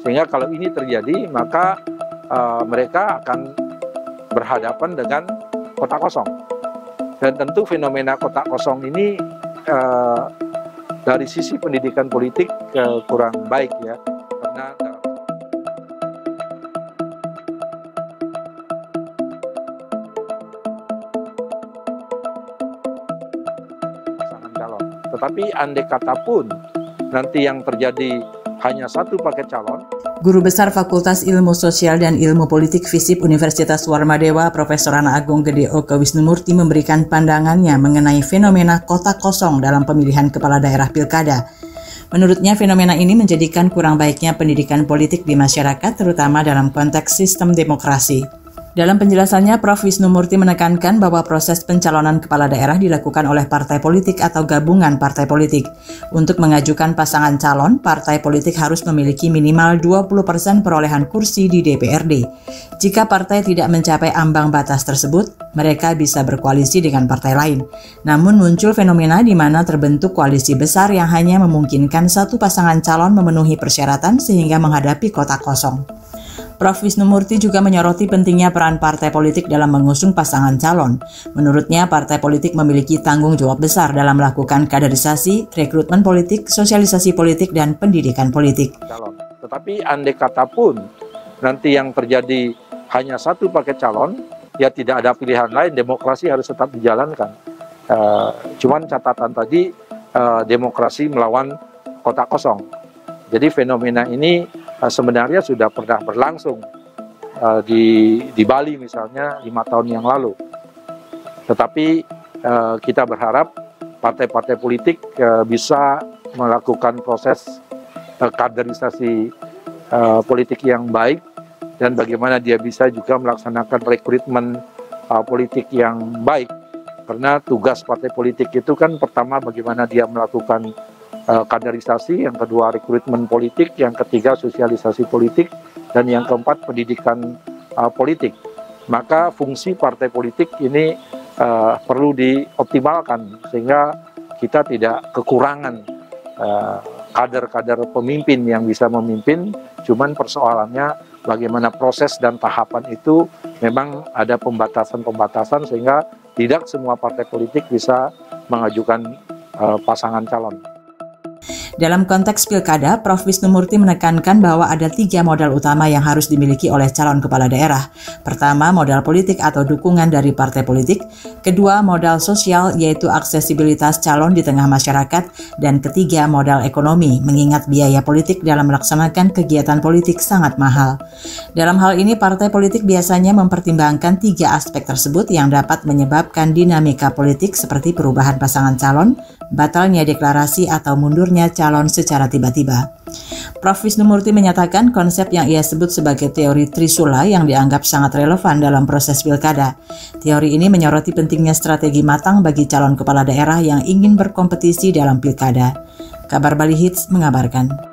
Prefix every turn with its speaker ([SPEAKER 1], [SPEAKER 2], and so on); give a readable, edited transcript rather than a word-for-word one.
[SPEAKER 1] Sehingga kalau ini terjadi, maka mereka akan berhadapan dengan kotak kosong. Dan tentu fenomena kotak kosong ini dari sisi pendidikan politik kurang baik ya, karena pasangan calon. Tetapi andai kata pun nanti yang terjadi hanya satu paket calon.
[SPEAKER 2] Guru Besar Fakultas Ilmu Sosial dan Ilmu Politik FISIP Universitas Warmadewa, Profesor Ana Agung Gede Oke Wisnumurti memberikan pandangannya mengenai fenomena kotak kosong dalam pemilihan kepala daerah pilkada. Menurutnya, fenomena ini menjadikan kurang baiknya pendidikan politik di masyarakat, terutama dalam konteks sistem demokrasi. Dalam penjelasannya, Prof. Wisnumurti menekankan bahwa proses pencalonan kepala daerah dilakukan oleh partai politik atau gabungan partai politik. Untuk mengajukan pasangan calon, partai politik harus memiliki minimal 20% perolehan kursi di DPRD. Jika partai tidak mencapai ambang batas tersebut, mereka bisa berkoalisi dengan partai lain. Namun muncul fenomena di mana terbentuk koalisi besar yang hanya memungkinkan satu pasangan calon memenuhi persyaratan sehingga menghadapi kotak kosong. Prof. Wisnumurti juga menyoroti pentingnya peran partai politik dalam mengusung pasangan calon. Menurutnya, partai politik memiliki tanggung jawab besar dalam melakukan kaderisasi, rekrutmen politik, sosialisasi politik, dan pendidikan politik.
[SPEAKER 1] Tetapi andai kata pun nanti yang terjadi hanya satu paket calon, ya tidak ada pilihan lain, demokrasi harus tetap dijalankan. Cuman catatan tadi, demokrasi melawan kotak kosong. Jadi fenomena ini sebenarnya sudah pernah berlangsung di Bali misalnya 5 tahun yang lalu. Tetapi kita berharap partai-partai politik bisa melakukan proses kaderisasi politik yang baik, dan bagaimana dia bisa juga melaksanakan rekrutmen politik yang baik. Karena tugas partai politik itu kan pertama bagaimana dia melakukan kaderisasi, yang kedua rekrutmen politik, yang ketiga sosialisasi politik, dan yang keempat pendidikan politik. Maka fungsi partai politik ini perlu dioptimalkan sehingga kita tidak kekurangan kader-kader pemimpin yang bisa memimpin. Cuman persoalannya bagaimana proses dan tahapan itu memang ada pembatasan-pembatasan sehingga tidak semua partai politik bisa mengajukan pasangan calon.
[SPEAKER 2] Dalam konteks pilkada, Prof. Wisnumurti menekankan bahwa ada 3 modal utama yang harus dimiliki oleh calon kepala daerah. Pertama, modal politik atau dukungan dari partai politik. Kedua, modal sosial, yaitu aksesibilitas calon di tengah masyarakat. Dan ketiga, modal ekonomi, mengingat biaya politik dalam melaksanakan kegiatan politik sangat mahal. Dalam hal ini, partai politik biasanya mempertimbangkan 3 aspek tersebut yang dapat menyebabkan dinamika politik seperti perubahan pasangan calon, batalnya deklarasi atau mundurnya calon secara tiba-tiba. Prof. Wisnumurti menyatakan konsep yang ia sebut sebagai teori Trisula yang dianggap sangat relevan dalam proses pilkada. Teori ini menyoroti pentingnya strategi matang bagi calon kepala daerah yang ingin berkompetisi dalam pilkada. Kabar Bali Hits mengabarkan.